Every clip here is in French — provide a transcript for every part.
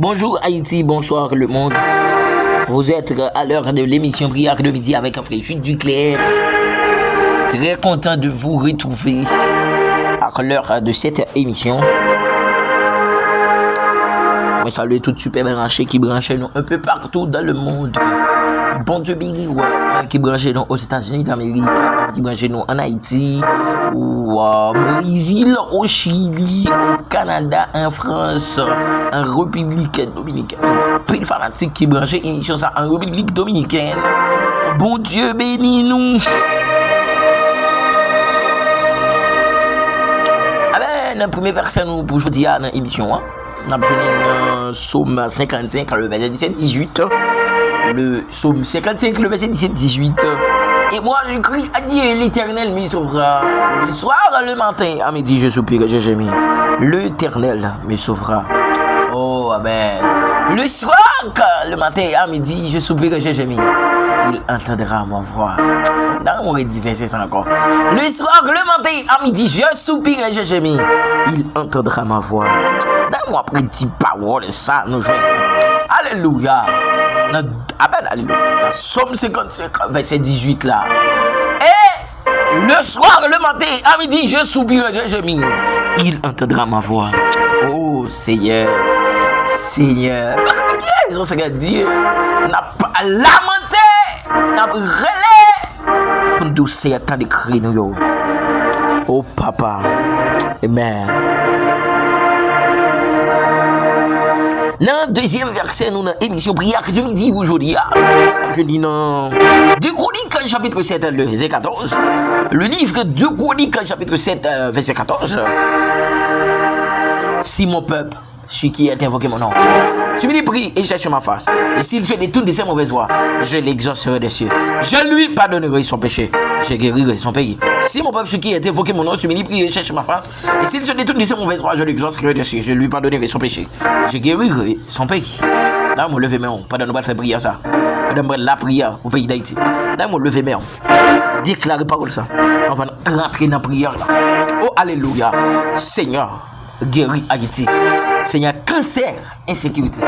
Bonjour Haïti, bonsoir le monde. Vous êtes à l'heure de l'émission Prière de midi avec un frère Jules Duclerc. Très content de vous retrouver à l'heure de cette émission. Je salue tout super branché qui branchent nous un peu partout dans le monde. Bon Dieu béni, qui branchent nous aux États-Unis d'Amérique, qui branchent nous en Haïti, ou au Brésil, au Chili, au Canada, en France, en République Dominicaine. Puis fanatique qui branchent émission ça en République Dominicaine. Bon Dieu béni nous. Ah ben, le premier verset nous pour aujourd'hui dans l'émission. On a besoin d'un psaume 55, le verset 17-18. Le psaume 55, le verset 17-18. Et moi, je crie à Dieu, l'Éternel me sauvera. Le soir, le matin, à midi, je soupire, j'ai gémi. L'Éternel me sauvera. Oh, ben. Le soir, le matin, à midi, je soupire, j'ai gémi. Il entendra ma voix. Dans mon verset, c'est encore. Le soir, le matin, à midi, je soupire, j'ai gémi. Il entendra ma voix. Dans mon petit parole, ça, nous jouons. Alléluia. Amen, alléluia. Somme 55, verset 18 là. Et le soir, le matin, à midi, je soupirai, je gémis. Il entendra ma voix. Oh Seigneur, Seigneur. Qu'est-ce que Dieu n'a pas lamenté, n'a pas relais pour nous doucer tant de cris nous. Oh Papa, Amen. Dans le deuxième verset, nous avons émission prière que je me dis aujourd'hui. Je dis non. 2 Chroniques, chapitre 7, le verset 14. Le livre 2 Chroniques, chapitre 7, verset 14. Si mon peuple, celui qui est invoqué mon nom, je me prie et cherche ma face. Et s'il se détourne de ses mauvaises voies, je l'exaucerai des cieux. Je lui pardonnerai son péché. Je guérirai son pays. Si mon peuple, celui qui est invoqué mon nom, je me prie et cherche ma face. Et s'il se détourne de ses mauvaises voies, je l'exaucerai des cieux. Je lui pardonnerai son péché. Je guérirai son pays. Là, moi, levez mes mains. Pendant nous, faire prière ça. Pendant la prière au pays d'Haïti. Là, moi, levez mes mains. Déclarez parole ça. On va rentrer dans la prière là. Oh, alléluia. Seigneur, guéris Haïti. Seigneur, cancer, insécurité. Nous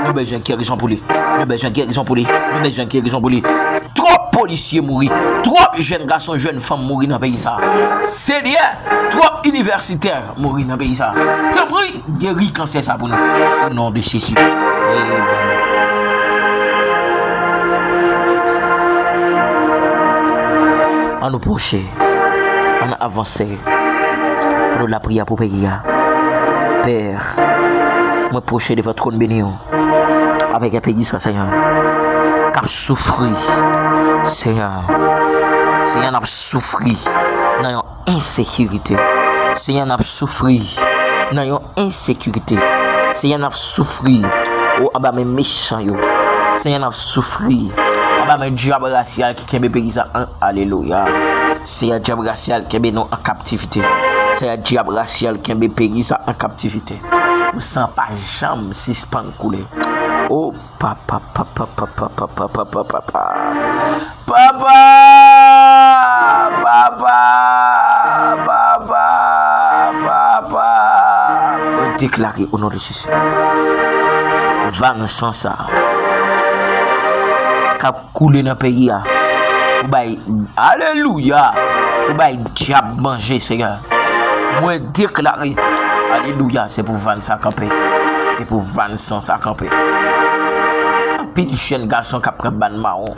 avons besoin de guérison pour lui. Nous avons besoin de guérison pour lui. Nous avons besoin de guérison pour lui. Trop de policiers mourir. Trop de jeunes garçons, jeunes femmes mourir dans le pays. Seigneur, trop d'universitaires mourir dans le pays. C'est pour guérir cancer ça pour nous. Au nom de Jésus. Amen. On nous procher. On a avancé. Pour la prière pour pays. Père, moi proche de votre trône béni avec un pays, Seigneur, qui a souffert, Seigneur, Seigneur, a souffert dans l'insécurité, Seigneur, a souffert dans l'insécurité, Seigneur, a souffert au abat mes méchants, Seigneur, a souffert abat mes diable racial qui est pays, alléluia, Seigneur, diable racial qui est en captivité. C'est un diable racial qui a mis pays en captivité. Vous sentez pas jamais suspend couler. Oh papa, papa, papa, papa, papa, papa, papa, papa, papa, papa. Déclarez au nom de Jésus. Vincent ça. Cap couler dans le pays. Alléluia. Vous avez diable manger, Seigneur. Moi déclaré, alléluia, c'est pour vendre ça camper. C'est pour vendre ça camper. Un petit jeune garçon qui prend ban marron.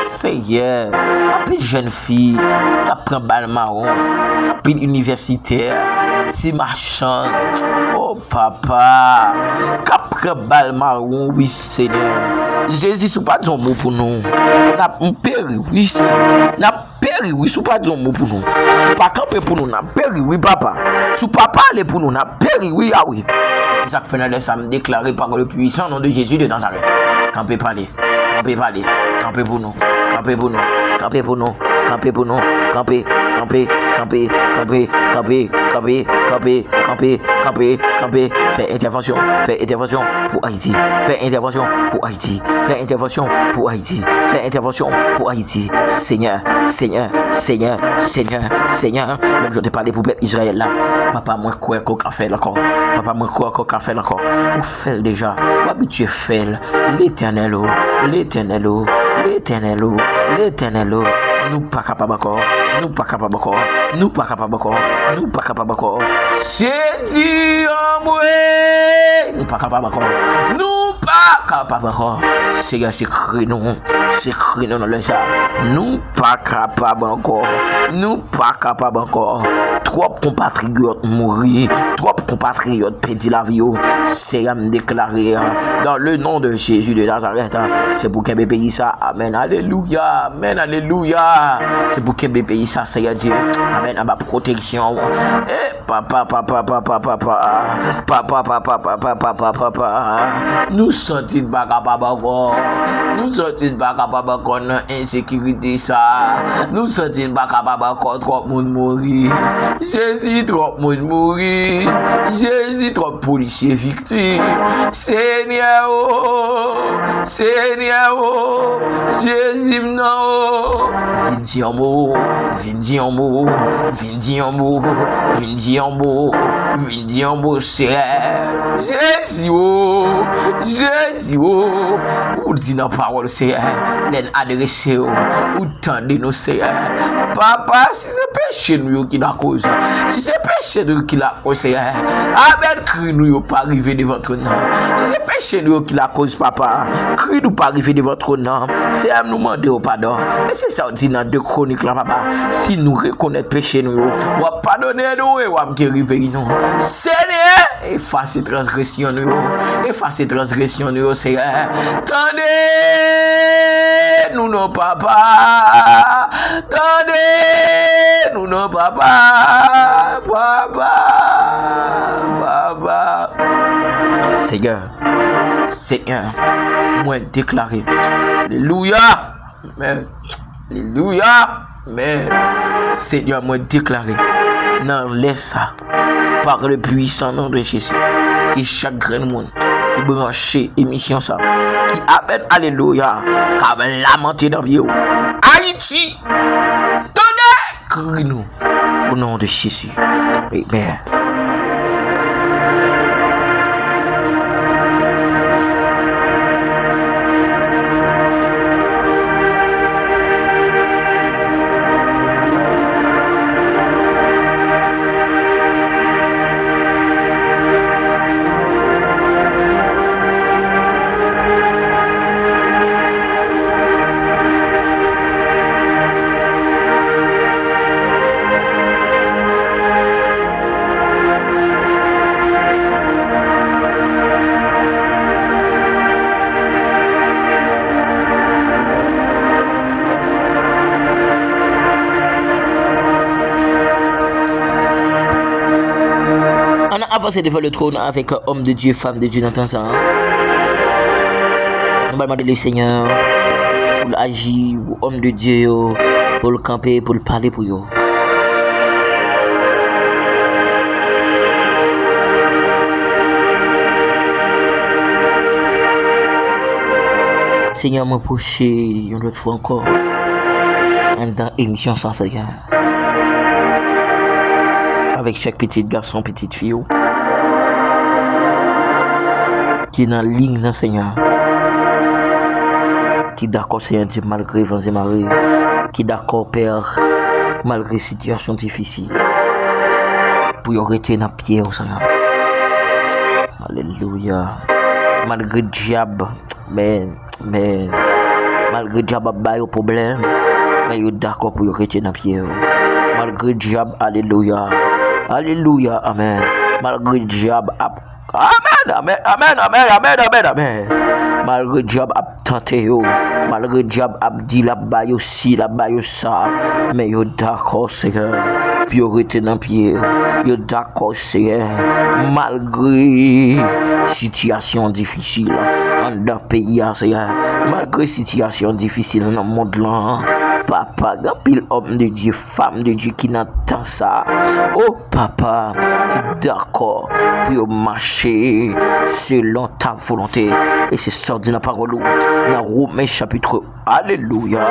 Seigneur, un petit jeune fille qui prend ban marron. Un petit universitaire, petit marchand. Oh papa, qui prend ban marron, oui Seigneur. Jésus, ce n'est pas un mot pour nous. N'a péri, oui Seigneur. N'a péri, oui, ce n'est pas un mot pour nous. Ce pas camper pour nous, n'a péri, oui papa. Ce pas parler pour nous, n'a péri, oui, ah oui. C'est ça que fait ça me déclarer par le puissant nom de Jésus de Nazareth. Camper parler, camper parler, camper pour nous, camper pour nous, camper pour nous, camper pour nous, camper camper, fais intervention pour Haïti, fais intervention pour Haïti, fais intervention pour Haïti, fais intervention pour Haïti, Seigneur, même je te parle pour peuple Israël là, papa moi quoi qu'on fait encore, ou fait déjà, ou habitué fait l'éternel, nous pas capable encore, Jésus en moi, nous pas capable encore, Seigneur, c'est cri nous dans le chat, nous pas capable encore, trop compatriotes mourir, trop compatriotes perdre la vie, Seigneur me déclarer dans le nom de Jésus de Nazareth, c'est pour qu'un pays ça, amen, alléluia, c'est pour qu'un pays ça, Seigneur Dieu, amen, à ma protection, papa, nous sentons pas capable encore, insécurité ça, nous sentons pas capable encore, trop monde mourir, Jésus trop monde mourir, Jésus trop policiers victimes, Seigneur, Jésus non, vindi en mot, Jésus, ou dit dans parole, Seigneur, l'en adressé, ou tendez nos Seigneur. Papa, si c'est péché nous qui la cause, si c'est péché nous qui la cause, Seigneur, amen, crie nous pas arriver devant votre nom. Si c'est péché nous qui la cause, papa, crie nous pas arriver devant votre nom. C'est à nous demander au pardon. Et c'est ça, on dit dans 2 Chroniques là, papa, si nous reconnaissons péché nous, on va pardonner nous et on va guérir nous. Seigneur, efface transgression nous, Seigneur. Tendez nous nos papa, papa. Seigneur, moi déclarer, alléluia, mais Seigneur, moi déclarer, non, laisse ça, par le puissant nom de Jésus, qui chaque grain de monde, qui branche émission ça, qui appelle alléluia, qui a lamenté dans le Haïti, tenez, crie-nous, au nom de Jésus. Amen. Avancer devant le trône avec homme de Dieu, femme de Dieu, n'entend ça. On va demander le Seigneur pour agir, homme de Dieu, pour le camper, pour le parler pour eux. Seigneur, m'approcher une autre fois encore dans l'émission sans Seigneur. Avec chaque petit garçon, petite fille qui est dans la ligne, Seigneur. Qui d'accord, Seigneur Dieu, malgré vents et marées. Qui d'accord, Père, malgré situation difficile. Pour y arrêter dans le pied, Seigneur. Alléluia. Malgré le diable, mais malgré le diable a pas de problème. Mais il est d'accord pour y arrêter dans le pied. Malgré le diable, alléluia. Alléluia, amen. Malgré le diable, amen. Malgré le diable a tenté, malgré le diable a dit la baille aussi, la baille ça. Mais yo d'accord, Seigneur. Puis yo rete dans pied. Yo d'accord, Seigneur. Malgré situation difficile dans le pays, Seigneur. Malgré situation difficile dans le monde là. papa, grand pile homme de Dieu, femme de Dieu qui n'entend ça. Oh papa, qui est d'accord pour marcher selon ta volonté. Et c'est sorti dans la parole. Dans Romains chapitre, alléluia,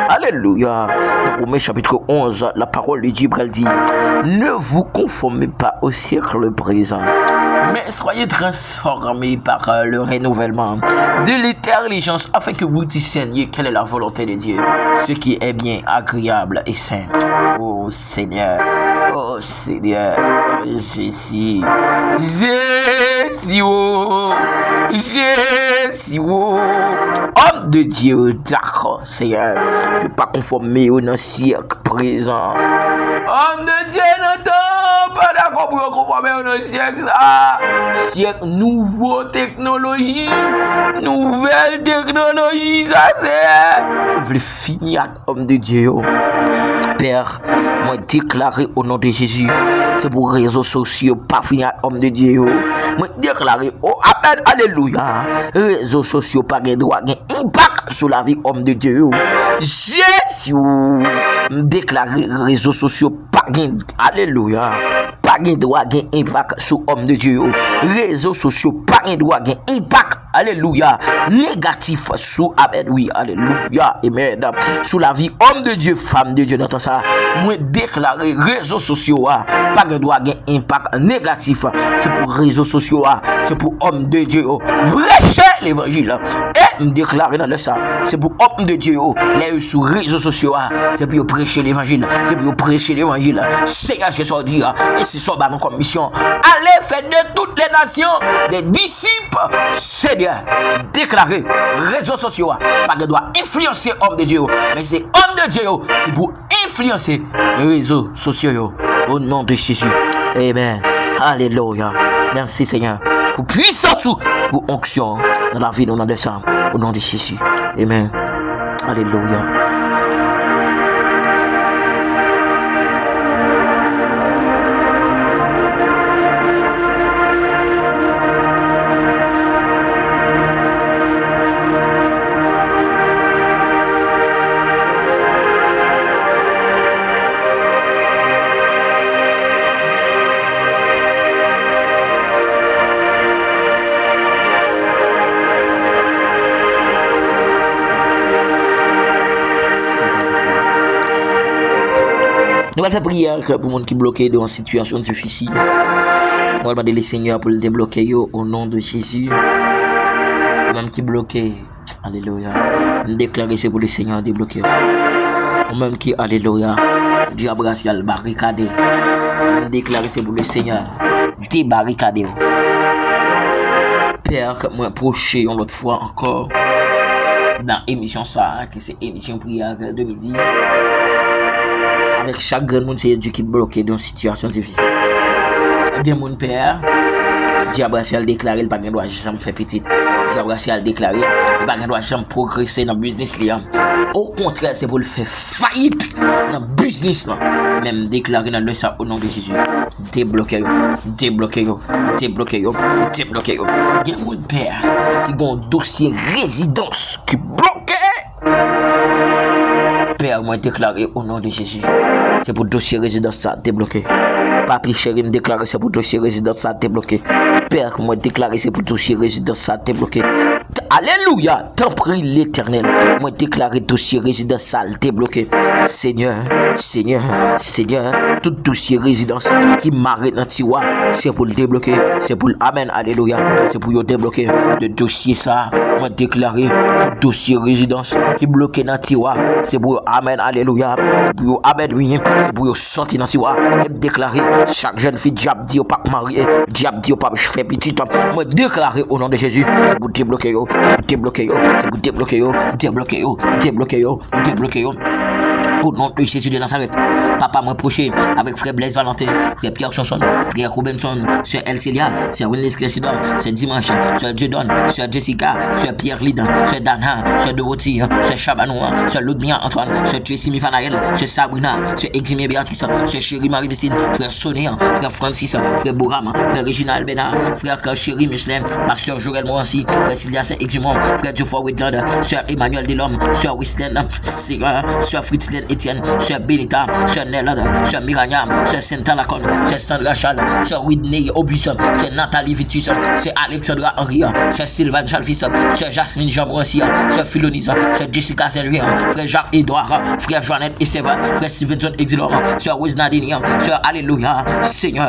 alléluia. Dans Romains chapitre 11, la parole de Dieu dit, ne vous conformez pas au siècle présent, mais soyez transformés par le renouvellement de l'intelligence afin que vous discerniez quelle est la volonté de Dieu, ce qui est bien, agréable et saint. Oh Seigneur, Jésus, oh, homme de Dieu, d'accord, Seigneur, ne pas conformer au siècle présent. Homme de Dieu, n'entend pas d'accord pour conformer au siècle, ça. Siècle, nouveau technologie, nouvelle technologie, ça c'est. Vous voulez finir avec homme de Dieu, Père, moi déclarer au nom de Jésus, c'est pour les réseaux sociaux, pas finir avec homme de Dieu. Moi déclarer, oh amen, alléluia, réseaux sociaux pas de droit, impact sur la vie homme de Dieu. Jésus, déclarer réseaux sociaux pas de alléluia, pas de droit, impact sur homme de Dieu. Réseaux sociaux pas de droit, impact. Alléluia, négatif sous amen, oui, alléluia, amen, sous la vie, homme de Dieu, femme de Dieu, dans ça, moi déclarer réseaux sociaux, pas de droit, impact négatif, c'est pour réseaux sociaux, c'est pour homme de Dieu, prêcher l'évangile, et me déclarer dans le ça, c'est pour homme de Dieu, les sur réseaux sociaux, c'est pour prêcher l'évangile, c'est pour prêcher l'évangile, c'est ce que ça dit, et c'est ça, ma commission, allez faire de toutes les nations, des disciples, c'est déclarer réseaux sociaux pas de droit influencer homme de Dieu, mais c'est homme de Dieu qui pour influencer les réseaux sociaux au nom de Jésus. Amen. Alléluia. Merci Seigneur pour puissance, pour onction dans la vie, au nom de ça, au nom de Jésus. Amen. Alléluia. Nous allons faire prière pour les gens qui sont bloqués dans une situation difficile. Nous allons demander le Seigneur pour le débloquer au nom de Jésus. Même qui est bloqué, alléluia. Nous déclarons c'est pour le Seigneur débloquer. Même qui, alléluia, diable racial barricadé. Nous déclarons c'est pour le Seigneur débarricader. Père, moi proché une autre fois encore dans l'émission ça, qui c'est émission prière de midi. Avec chaque grand monde, c'est Dieu qui est bloqué dans une situation difficile. Bien, mon père, diable racial déclaré, il n'a pas de droit jamais faire petit. Diable racial déclaré, il n'a pas de droit jamais progresser dans le business. Au contraire, c'est pour le faire faillite dans le business. Même déclaré dans le sang au nom de Jésus. Débloquez-yo, débloquez-yo, débloquez-yo, débloquez-yo. Bien, mon père, qui a un dossier résidence qui est bloqué. Père, moi déclaré au nom de Jésus. C'est pour dossier résidence ça débloqué. Papi chéri me déclaré c'est pour dossier résidence ça débloqué. Père, moi déclaré c'est pour dossier résidence ça débloqué. Alléluia, t'en prie l'Éternel. Moi déclaré dossier résidence ça débloqué. Seigneur, Seigneur, Seigneur, tout dossier résidence qui m'arrête dans tiroir, c'est pour le débloquer, c'est pour amen, alléluia, c'est pour le débloquer de dossier ça. Moi déclaré dossier résidence qui bloqué dans tiroir, c'est pour amen, alléluia, c'est pour amen, oui, c'est pour sortir dans tiroir et déclarer chaque jeune fille diable dit pas marié, diable dit pas faire petit. Moi déclarer au nom de Jésus, c'est pour débloquer yo, débloquer yo, c'est pour débloquer yo, débloquer yo, débloquer yo, débloquer yo. Au nom de Jésus de Nazareth, papa m'a approché avec frère Blaise Valentin, frère Pierre Chanson, frère Robinson, sœur Elcelia, sœur Willis Cressidor, sœur Dimanche, sœur Dieudonne, sœur Jessica, sœur Pierre Lidan, sœur Dana, sœur Dorothy, sœur Chabanoa, sœur Ludmilla Antoine, sœur Tracy Mifanaël, sœur Sabrina, sœur Eximé Béatrice, sœur Chérie Marie-Vicine, frère Sonia, frère Francis, frère Bourama, frère Regina Albena, frère Chérie Muslim, pasteur Joël Morancy, frère Sylvia Saint-Exumont, frère Geoffroy Whitland, sœur Emmanuel Delhomme, sœur Wislaine, sœur Fritzlaine Etienne, sœur Benita, sœur Nellad, sœur Miranyam, sœur Santa Lacon, sœur Sandra Chal, sœur Whitney Obusson, sœur Nathalie Vitus, sœur Alexandra Henry, sœur Sylvain Chalfis, sœur Jasmine Jean Brancy, sœur Philonisa, sœur Jessica Saint-Louis, frère Jacques Edouard, frère Joannette Esteva, frère Stevenson Exilom, sœur Wiz Nadine, sœur Alléluia, Seigneur,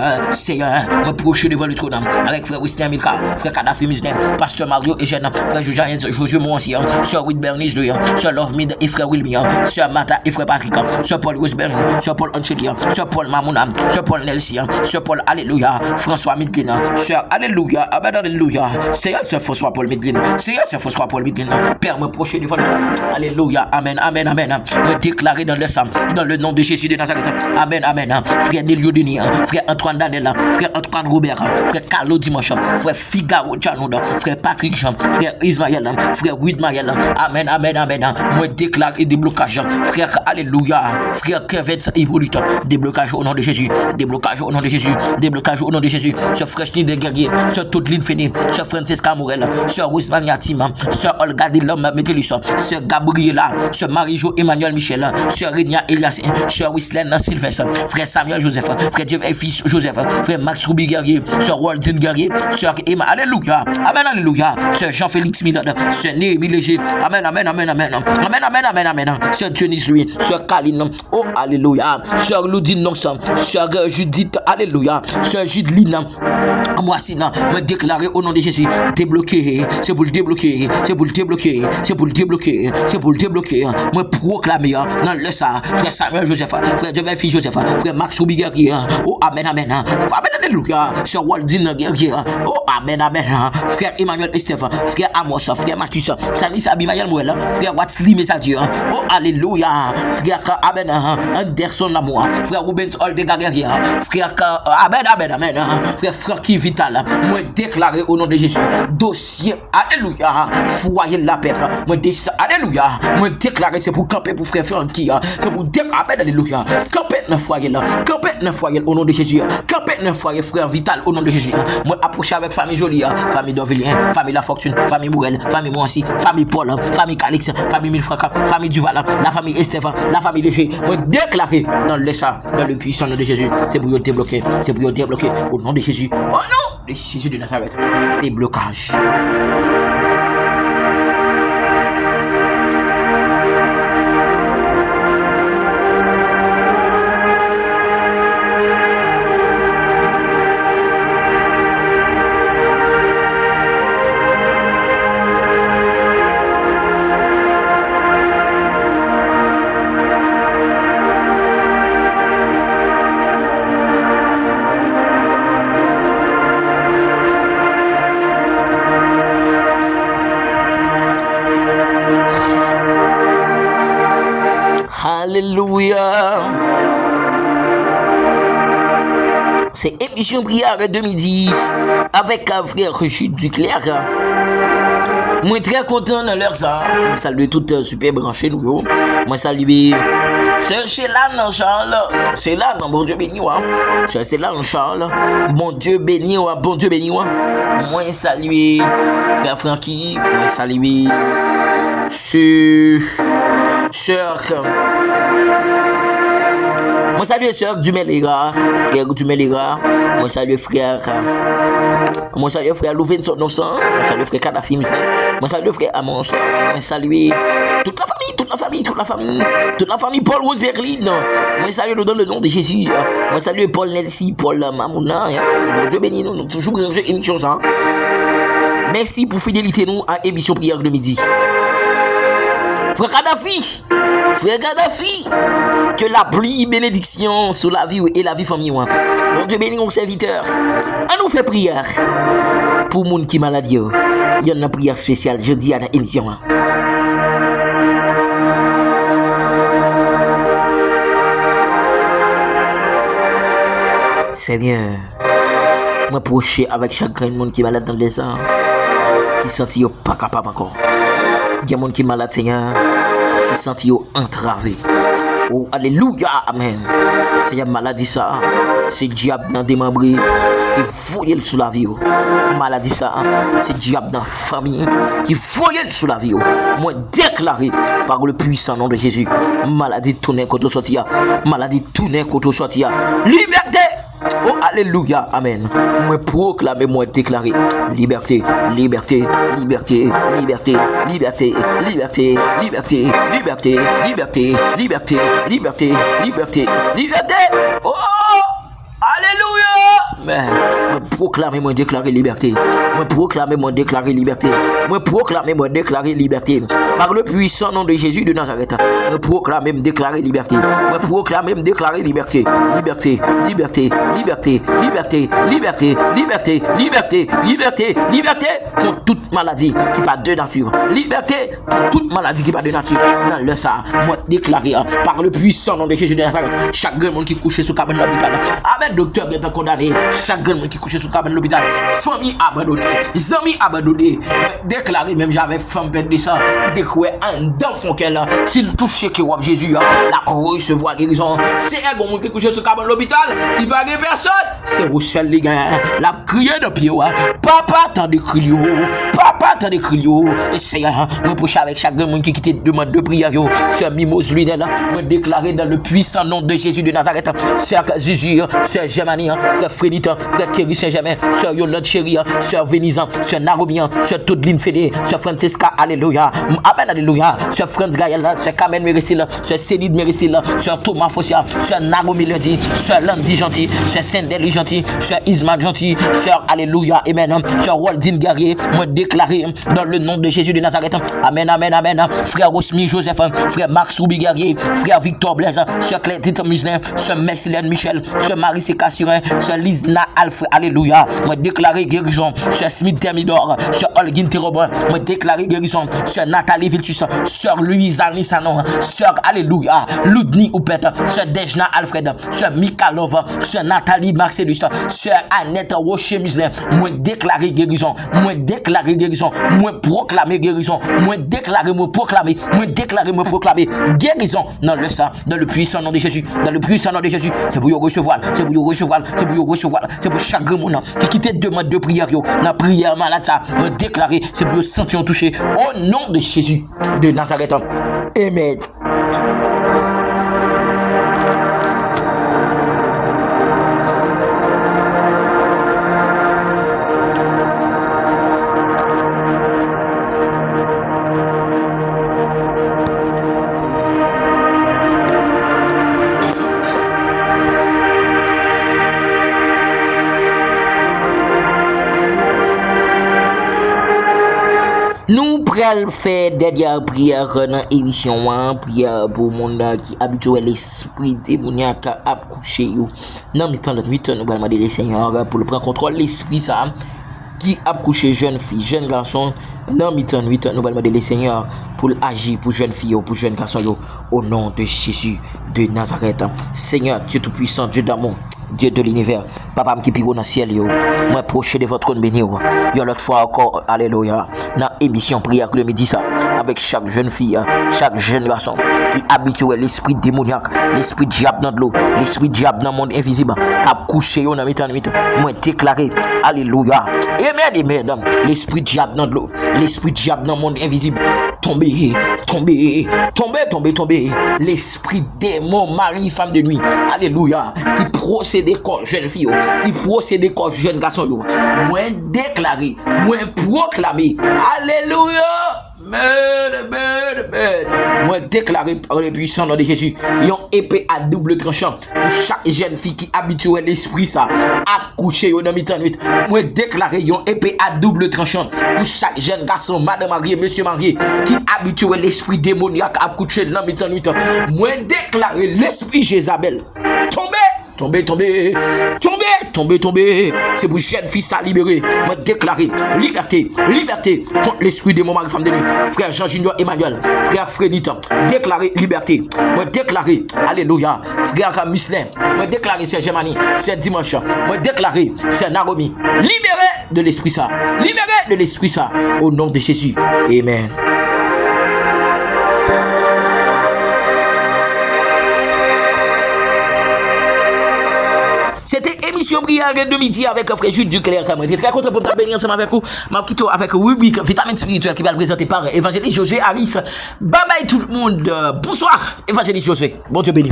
me proche devant le trône, avec frère Winston Milka, frère Kadhafi Muslim, pasteur Mario Eugène, frère Josué Morancy, sœur Ruth Bernice Louis, sœur Love Mid et frère Wilmy, sœur Mata et frère Patrick, sœur Paul Roseberry, sœur Paul Ancheli, sœur Paul Mamouna, sœur Paul Nelsi, sœur Paul Alléluia, François Midlin, sœur Alléluia, Amen Alléluia, Seigneur, sœur François Paul Midlin, Seigneur, sœur François Paul Midlin, Père me proche devant le trône, Alléluia, Amen, Amen, Amen, me déclarer dans le sang, dans le nom de Jésus de Nazareth, Amen, Amen, frère Delio Denis, frère Antoine Danel, frère Antoine Robert, frère Carlo Dimanche, frère Figaro Janouda, frère Patrick Jean, frère Ismaël, frère Widmaël, Amen, Amen, Amen, me déclare et déblocage, frère Alléluia, frère Kevin Hippolyte, déblocage au nom de Jésus, déblocage au nom de Jésus, déblocage au nom de Jésus, sur Freshny de Guerrier, sur toute l'île Féné, sur Francesca Morel, sur Rosemary Yatima, sur Olga Delhomme Métellus, sur Gabriela, sur Marie-Jo Emmanuel Michel, sur Renia Elias, sur Wislaine Sylvestre, frère Samuel Joseph, frère Dieu fils Joseph, frère Max Ruby Guerrier, sur Waldine Guerrier, sur Emma, Alléluia, Amen, Alléluia, sur Jean-Félix Milad, sur Néhémie Léger, Amen, Amen, Amen, Amen, Amen, Amen, Amen, Amen, sur Denis Louis, sur Kaline, oh, Alléluia, sur Ludine Nonson, sur Judith, Alléluia, sur Judeline, moi, sinon, me déclarer au nom de Jésus, débloqué, c'est pour le débloquer, c'est pour le débloquer, c'est pour le débloquer, c'est pour le débloquer, me proclamer dans le sang, frère Samuel Joseph, frère Dieu fils Joseph, frère Max Ruby Guerrier, oh, Amen, Amen, Amen, Alléluia, sur Waldine Guerrier, oh, Amen, Amen, frère Emmanuel Esteve, frère Amos, frère Marcus, Samis Abimael Mouel, frère Watsli Messadio, oh, Alléluia, frère Amen, Anderson Lamour, frère Rubens Oldega Guerrier, frère Amen, Amen, Amen, frère Francky Vital, moi déclaré au nom de Jésus, dossier, Alléluia, foyer de la paix, moi Alléluia, moi déclaré c'est pour camper pour frère Francky, c'est pour déclarer, Alléluia, camper dans foyer là, camper dans foyer au nom de Jésus, camper dans foyer frère Vital au nom de Jésus, moi approcher avec famille Jolie, famille Dorvilien, famille La Fortune, famille Mourel, famille Moancy, famille Paul, famille Calix, famille Milfranca, famille Duval, la famille Esteva, la famille Léger, moi déclaré dans le sang, dans le puissant nom de Jésus, c'est pour débloquer, c'est pour débloquer au nom de Jésus, au nom de Jésus de Nazareth, déblocage. Alléluia. C'est émission prière de midi avec un frère Jude Duclerc. Moi très content dans leur ça. Salut toutes super branchées nous. Moi saluer Sœur Chélan Charles. C'est là bon Dieu béni wa. Sœur Chélan Charles. Bon Dieu béni wa, bon Dieu béni wa. Moi saluer frère Francky, moi saluer sœur moi salue sœur Dumeléra, frère Dumeléra, moi salue frère Louvenson Nonson, moi salue frère Kadhafi Muslim, moi salue frère Amos, moi salue toute la famille Paul Rose Berlin, moi salue dans le nom de Jésus, moi salue Paul Nelsi, Paul Mamouna, Dieu béni nous, toujours ranger émission ça. Merci pour fidélité nous à émission prière de midi. Frère Kadhafi, que la pluie bénédiction sur la vie et la vie famille. Mon Dieu béni nos serviteurs. On nous fait prière pour moun qui malade. Il y a une prière spéciale jeudi à l'émission. Seigneur, moi procher avec chaque monde qui est malade dans les ans, qui sentit pas capable encore. Il y a des gens qui sont malades, Seigneur, qui sentit entravé. Oh, alléluia, amen. Seigneur, maladie ça, c'est diable dans des membres qui voyait sous la vie. Maladie ça, c'est diable dans la famille qui voyait sous la vie. Moi, déclaré par le puissant nom de Jésus, maladie tournée contre sortir, maladie tournée contre sortir, liberté. Oh, alléluia, amen. Moi proclamer, moi déclarer liberté, liberté, liberté, liberté, liberté, liberté, liberté, liberté, liberté, liberté, liberté, liberté, liberté. Oh, alléluia. Mais moi proclamer, moi déclarer liberté. Moi proclamer, moi déclarer liberté. Moi proclamer, moi déclarer liberté. Par le puissant nom de Jésus de Nazareth. Moi proclamer, me déclarer liberté. Moi proclamer, me déclarer liberté. Liberté, liberté, liberté, liberté, liberté, liberté, liberté, liberté, liberté contre toute maladie qui pas de nature. Liberté contre toute maladie qui pas de nature. Dans le ça, moi déclarer par le puissant nom de Jésus de Nazareth. Chaque monde qui couche sous cabane l'hôpital. Amen, docteur est condamné. Chaque monde qui couche sous cabane l'hôpital. Famille abandonnée, amis abandonnés. Déclaré même j'avais femme bête de ça. Découé un d'enfant qu'elle a. S'il touche que wap Jésus, la recevoir guérison. C'est un bon monde qui couche sous cabane l'hôpital. Qui pas de personne. C'est Rochelle les gars. La criée de pied. Papa t'en décrit. Papa t'en décrit. Et c'est moi pour avec chaque monde qui quitte demande de prière. Sœur Mimose Lunel. Moi déclaré dans le puissant nom de Jésus de Nazareth. Sœur Zuzu, sœur Germanie, frère Frédita, frère Kerry Saint-Germain, sœur Yolande Chéri, sœur Vénisan, sœur Naromian, sœur Todeline Fédé, sœur Francesca, alléluia, amen, alléluia, sœur Franz Gaël, sœur Carmen Méristil, sœur Céline Méristil, sœur Thomas Fossia, sœur Naromi Lundi, sœur Landy Gentil, sœur Sendeli Gentil, sœur Isma Gentil, sœur alléluia, amen, sœur Waldine Guerrier, moi déclaré dans le nom de Jésus de Nazareth, amen, amen, amen, frère Rosmi Joseph, frère Max Roubi Guerrier, frère Victor Blaise, sœur Clétite Muslin, sœur Messilène Michel, sœur Marie Sécassirin, sœur Lisna Alfred, alléluia, moi déclaré guérison, sœur Smith Thermidor, sœur Holguin Thérobin, moi déclaré guérison, sœur Nathalie Viltus, sœur Louise Anissanon, sœur alléluia, Ludni Oupet, sœur Dejna Alfred, sœur Mikalov, sœur Nathalie Marcellus, sœur Annette Rocher Muslin, moi déclaré guérison, moi déclaré guérison, moi proclamer guérison, moi déclaré, moi proclamer, moi déclaré, moi proclamer guérison dans le sang, dans le puissant nom de Jésus, dans le puissant nom de Jésus, c'est pour y recevoir, c'est pour y recevoir, c'est pour y recevoir, c'est pour chaque monde qui quitte demande de prière, la prière malade ça, me déclarer, c'est pour sentir toucher au nom de Jésus de Nazareth. Amen. Nous prenons faire dernière prière dans l'émission, prière pour le monde qui habitue l'esprit démoniaque à coucher. Dans le temps de nuit, nous allons demander le Seigneur pour le prendre contrôle l'esprit ça qui a couché jeune fille, jeune garçon. Dans le temps de nuit, nous allons demander le Seigneur pour agir pour jeune fille, pour jeune garçon, au nom de Jésus de Nazareth. Seigneur, Dieu tout-puissant, Dieu d'amour, Dieu de l'univers, Papa qui pire dans le ciel, moi proche de votre trône béni, l'autre fois encore, alléluia, dans l'émission prière le midi ça, avec chaque jeune fille, chaque jeune garçon qui habitue l'esprit démoniaque, l'esprit diable dans l'eau, l'esprit diable dans le monde invisible, qui a couché dans le temps, moi déclaré, alléluia, amen, amen, l'esprit diable dans l'eau, l'esprit diable dans le monde invisible, tomber, tomber, tomber, tomber, tomber, l'esprit démon, mari, femme de nuit, alléluia, qui procède comme jeune fille, qui procède comme jeune garçon, moi déclaré, moi proclamé, alléluia, moi déclaré par le puissant nom de Jésus, yon épée à double tranchant pour chaque jeune fille qui habitue l'esprit ça à coucher dans mi-temps nuit. Moi déclaré yon épée à double tranchant pour chaque jeune garçon, madame mariée, monsieur marié qui habitue l'esprit démoniaque à coucher dans mi-temps nuit. Moi déclaré l'esprit Jézabel tomber, tomber, tomber, tomber, Tomber. C'est pour jeune fils à libérer. Moi déclarer liberté contre l'esprit de mon mari femme de nuit. Frère Jean Junior Emmanuel, frère Frédit, déclarer liberté. Moi déclarer, alléluia, frère Muslin. Moi déclarer c'est Germanie, c'est dimanche. Moi déclarer c'est Naromi. Libéré de l'esprit ça. Libéré de l'esprit ça. Au nom de Jésus. Amen. C'était émission prière de midi avec frère Jules Duclerc. Je suis très content pour me bénir ensemble avec vous. Je quitte avec rubrique vitamine spirituelle qui va le présenter par Évangéliste José Harris. Bye bye tout le monde. Bonsoir, Évangéliste José. Bon Dieu béni.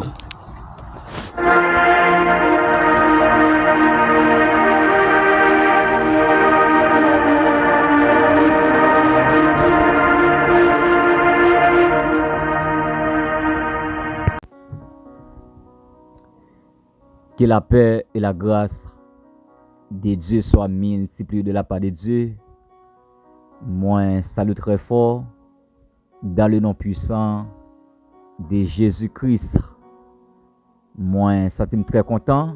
Que la paix et la grâce de Dieu soient multipliées de la part de Dieu. Moi, salue très fort dans le nom puissant de Jésus-Christ. Moi, ça suis très content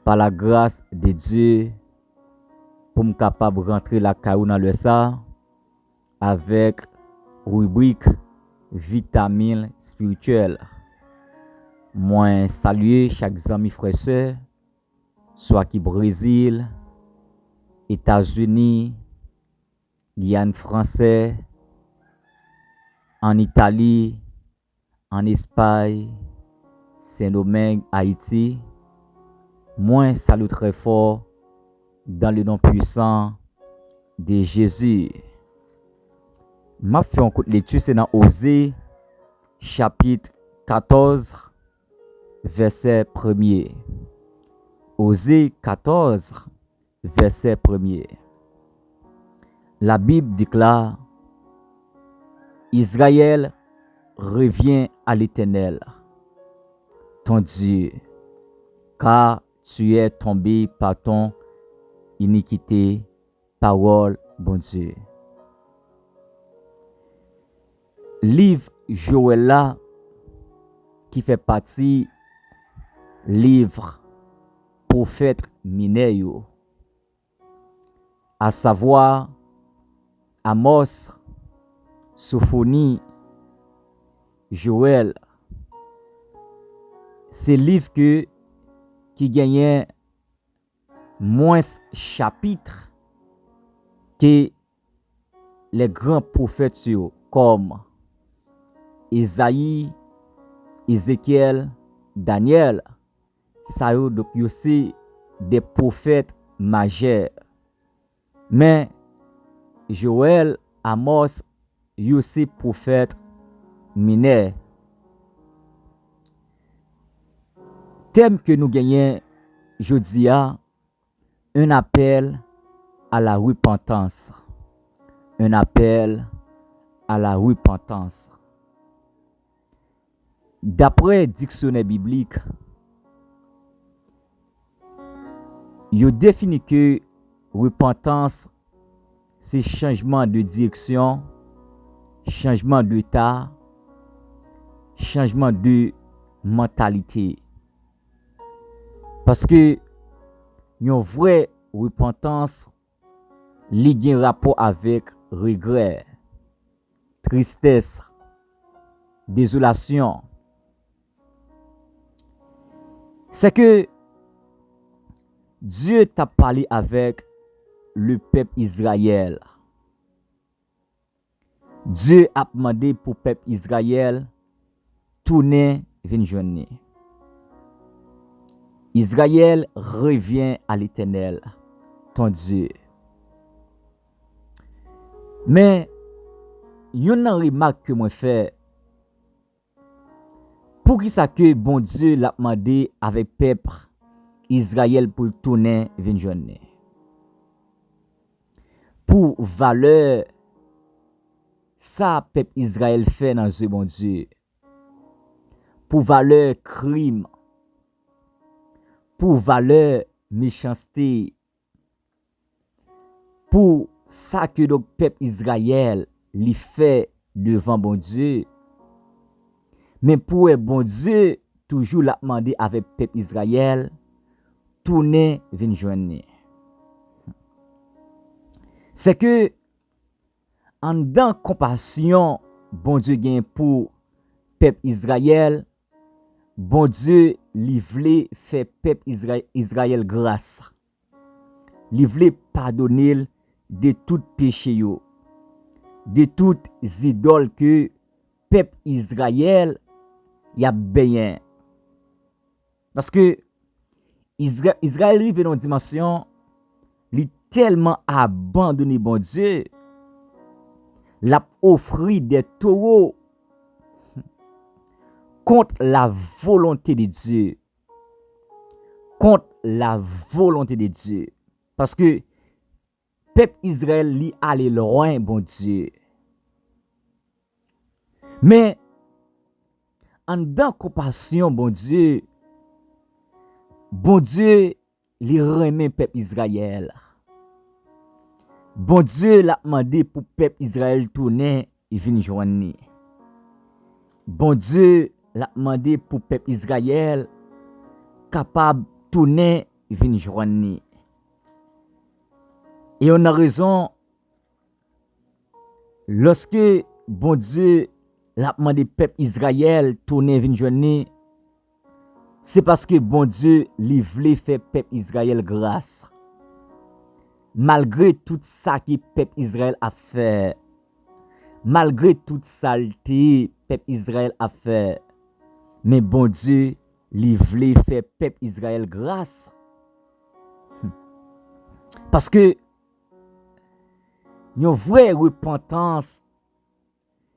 par la grâce de Dieu pour me capable de rentrer la caillou dans le ça avec rubrique vitamine spirituelle. Moi, saluer chaque ami frère sœur, soit qui Brésil, États-Unis, Guyane français, en Italie, en Espagne, Saint-Domingue, Haïti. Moi, salue très fort dans le nom puissant de Jésus. Ma fait un coup de lecture, c'est dans Osée, chapitre 14. Verset 1er. Osée 14, verset 1er. La Bible déclare: Israël revient à l'Éternel, ton Dieu, car tu es tombé par ton iniquité, parole, bon Dieu. Livre Joël là, qui fait partie livre prophète mineur, à savoir Amos, Sophonie, Joël. C'est livre qui gagnait moins chapitres que les grands prophètes comme Isaïe, Ézéchiel, Daniel. Ça y donc aussi des prophètes majeurs. Mais Joël, Amos, y aussi prophètes mineurs. Thème que nous gagnons jeudi a un appel à la repentance. Un appel à la repentance. D'après dictionnaire biblique, il définit que repentance, c'est changement de direction, changement d'état, changement de mentalité. Parce que une vraie repentance liée un rapport avec regret, tristesse, désolation. C'est que Dieu t'a parlé avec le peuple Israël. Dieu a demandé pour le peuple Israël tourner vers une journée. Israël revient à l'Éternel, ton Dieu. Mais, il y a une remarque que moi fais. Pour qui ça que bon Dieu l'a demandé avec peuple Israël pour tourner vers une journée? Pour valeur, ça peuple Israël fait dans ce bon Dieu. Pour valeur crime. Pour valeur méchanceté. Pour ça que le peuple Israël lui fait devant bon Dieu. Mais pour bon Dieu, toujours l'a demandé avec peuple Israël, tourner vinn joindre. C'est que en dans compassion bon Dieu gagne pour peuple Israël, bon Dieu li vle fait peuple Israël grâce. Li vle pardonner de tout péché yo, de toutes idoles que peuple Israël y a bien. Parce que Israël arrive dans une dimension, li tellement abandonné bon Dieu, l'a offert des taureaux contre la volonté de Dieu. Contre la volonté de Dieu. Parce que peuple Israël li allé loin, bon Dieu. Mais en dans compassion, bon Dieu, li remet peuple Israël. Bon Dieu l'a demandé pour peuple Israël tourner et venir joindre. Bon Dieu l'a demandé pour peuple Israël capable de tourner et venir joindre. Et on a raison, lorsque bon Dieu l'a demandé peuple Israël tourner et venir joindre, c'est parce que bon Dieu li vle fait peuple Israël grâce. Malgré tout ça que peuple Israël a fait, malgré toute saleté peuple Israël a fait, mais bon Dieu li vle fait peuple Israël grâce. Parce que une vraie repentance,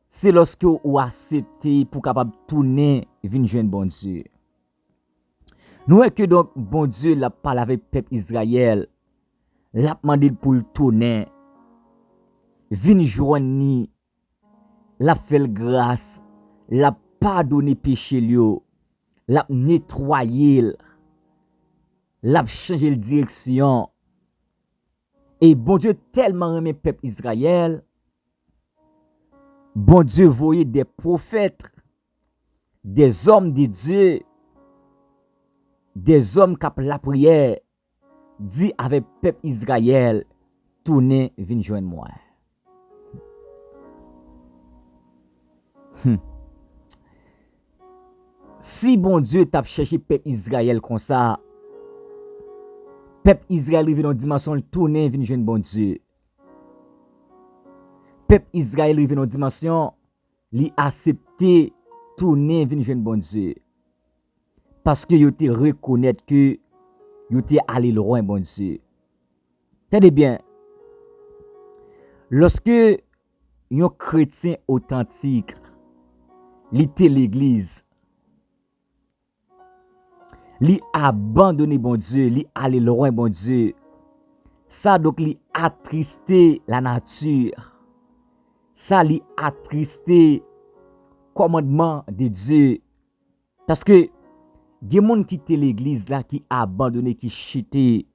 c'est lorsque vous acceptez pour capable tourner et venir joindre bon Dieu. Nous est que donc bon Dieu l'a parlé avec peuple Israël, l'a demandé pour le tourner, venir joindre, l'a fait grâce, l'a pardonné péché lui, l'a nettoyé, l'a changé de direction. Et bon Dieu tellement aimé peuple Israël, bon Dieu voyait des prophètes, des hommes de Dieu, des hommes qui ont la prière, dit avec peuple Israël, tournez, venez joindre moi. Si bon Dieu t'a cherché peuple Israël comme ça, peuple Israël arrive dans une dimension, tourner, venez joindre bon Dieu. Peuple Israël arrive dans une dimension, li accepter, tourner, venir joindre bon Dieu. Parce que yo te reconnaître que yo te allé loin bon Dieu. Tenez bien. Lorsque un chrétien authentique li te l'église, li abandonné bon Dieu, li allé loin bon Dieu. Ça donc li attristé la nature. Ça li attristé commandement de Dieu. Parce que des gens qui quittent l'église là, qui abandonné, qui chité,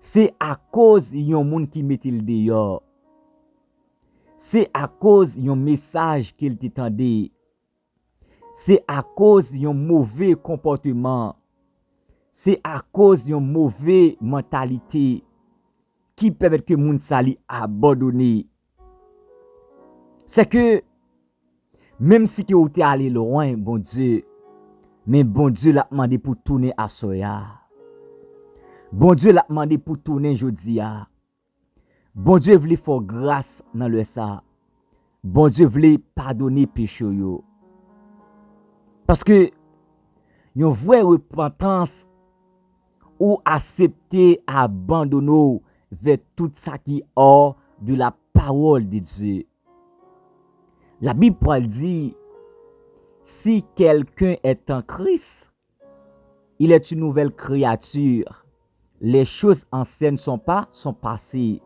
c'est à cause yon monde qui mette le dehors. C'est à cause yon message qu'il t'entendait. C'est à cause yon mauvais comportement. C'est à cause yon mauvais mentalité qui permet que moun sali abandonné. C'est que même si que ou t'es allé loin, bon Dieu, mais bon Dieu l'a demandé pour tourner à soya. Bon Dieu l'a demandé pour tourner jodia. Bon Dieu voulait faire grâce dans le ça. Bon Dieu voulait pardonner péché yo. Parce que yon vraie repentance ou accepter abandonner vers tout ça qui est hors de la parole de Dieu. La Bible dit, si quelqu'un est en Christ, il est une nouvelle créature. Les choses anciennes sont passées.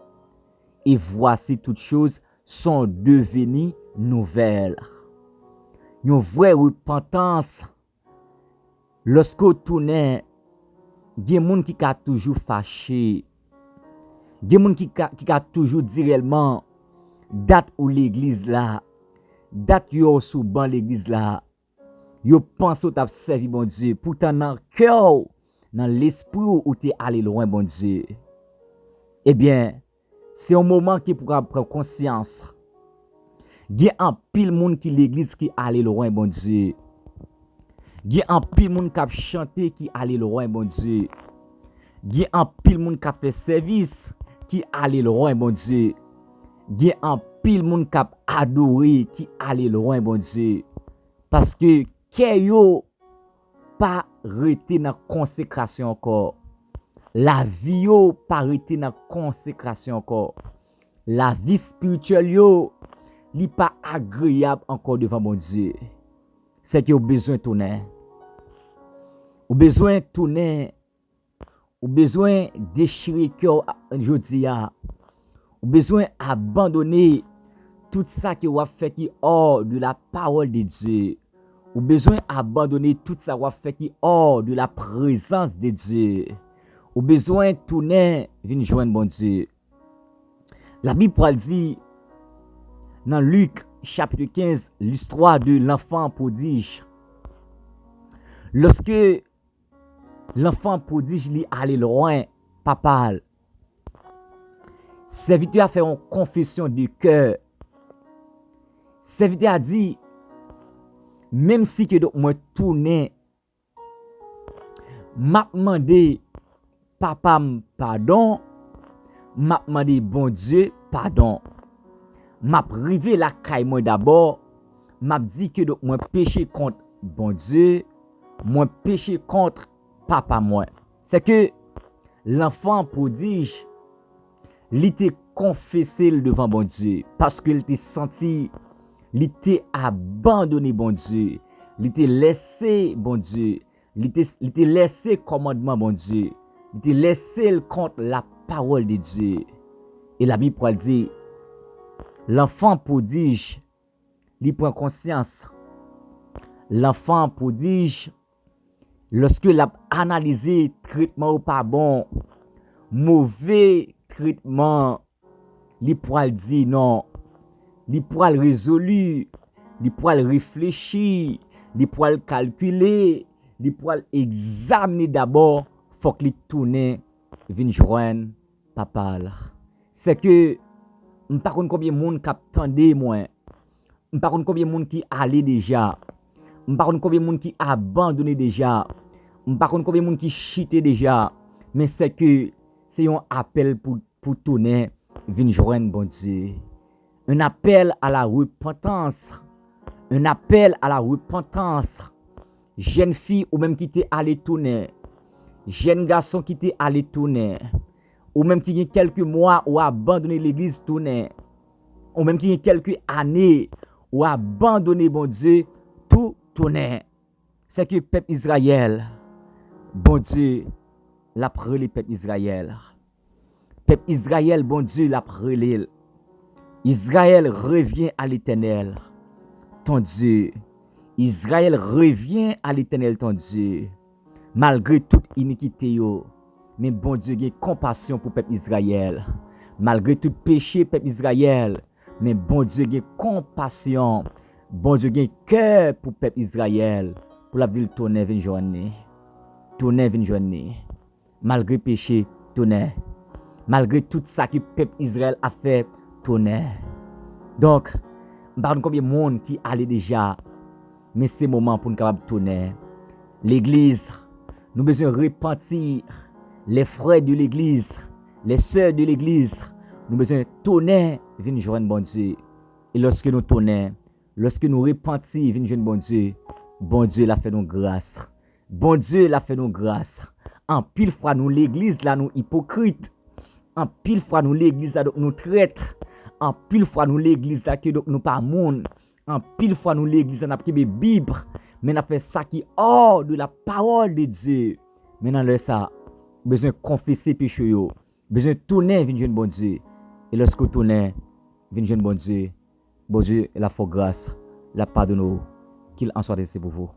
Et voici toutes choses sont devenues nouvelles. Une vraie repentance, lorsqu'on tourne, il y a des gens qui sont toujours fâchés. Des gens qui sont toujours dit réellement, date où l'église là, date yo sous ban l'église là, yo pense au t'a servi bon Dieu, pourtant dans cœur dans l'esprit où tu es allé loin, bon Dieu, eh bien, c'est un moment qui pourra prendre conscience. Il y a un pile monde qui l'église qui allé loin, bon Dieu. Il y a un pile monde qui a chanté qui allé loin, bon Dieu. Il y a un pile monde qui a fait service qui allé loin, bon Dieu. Il y a un pile monde qui a adoré qui allé loin, bon Dieu. Parce que yo pas rete dans consécration encore. La vie yo pas rete dans consécration encore. La vie spirituelle yo li pas agréable encore devant mon Dieu. C'est que vous besoin de tourner. Vous besoin de tourner. Vous besoin de déchirer cœur aujourd'hui. Vous besoin d'abandonner tout ça que vous avez fait qui est hors de la parole de Dieu. Vous besoin d'abandonner tout ça que vous avez fait qui est hors de la présence de Dieu. Vous besoin de tourner, venir joindre bon Dieu. La Bible dit dans Luc chapitre 15, l'histoire de l'enfant prodige. Lorsque l'enfant prodige lui allait loin, papa, serviteur a fait une confession de cœur. Serviteur a dit, même si que moi tourner, m'a demandé papa pardon, m'a demandé bon Dieu pardon. M'a privé la caille moi d'abord, m'a dit que moi péché contre bon Dieu, moi péché contre papa moi. C'est que l'enfant prodige, il était confessé devant bon Dieu parce qu'il était senti, il était abandonné bon Dieu, il était laissé bon Dieu, il était laissé commandement bon Dieu, il était laissé contre la parole de Dieu. Et la Bible dit, l'enfant prodige, il prend conscience. L'enfant prodige, lorsque l'a analysé traitement ou pas bon, mauvais traitement, il pourra dire non, il pourra résolu, il pourra réfléchir, il pourra calculer, il pourra examiner d'abord, faut qu'il tourne, vienne joindre papa là. C'est que je ne sais pas combien de monde qui attendait moi. Je ne sais pas combien de monde qui allait déjà. Je ne sais pas combien de monde qui abandonné déjà. Je ne sais pas combien de monde qui chitait déjà. Mais c'est que c'est un appel pour tourner, venir joindre bon Dieu. Un appel à la repentance. Un appel à la repentance. Jeune fille ou même qui t'est allé tourner. Jeune garçon qui t'est allé tourner. Ou même qui y a quelques mois ou abandonné l'église tourner. Ou même qui y a quelques années ou abandonné bon Dieu tout tourner. C'est que peuple Israël, bon Dieu, l'a prélé peuple Israël. Peuple Israël, bon Dieu, l'a prélé. Israël revient à l'Éternel, ton Dieu. Israël revient à l'Éternel, ton Dieu. Malgré toute iniquité, mais bon Dieu a compassion pour peuple Israël. Malgré tout péché, peuple Israël, mais bon Dieu a compassion. Bon Dieu a cœur pour peuple Israël. Pour la dire tourner vinn journée. Tourner vinn journée. Malgré péché, tourner. Malgré tout ça que peuple Israël a fait, tourner. Donc, je ne sais pas combien de monde qui allait déjà, mais c'est le moment pour nous capable tourner. L'église, nous besoin repentir. Les frères de l'église, les sœurs de l'église, nous besoin tourner, venir joindre bon Dieu. Et lorsque nous tournons, lorsque nous repentons, venir joindre bon Dieu l'a fait nous grâce. Bon Dieu l'a fait nous grâce. En pile fois nous l'église là nous hypocrites. En pile fois nous l'église là nous traîtres. En pile fois nous l'église là que nous pas monde. En pile fois nous l'église là n'a pas Bible, mais n'a fait ça qui hors de la parole de Dieu. Maintenant le ça besoin confesser péché yo, besoin tourner venir joindre bon Dieu. Et lorsque vous tournez venir joindre bon Dieu, la foi grâce, la pardonne, qu'il en soit ainsi pour vous.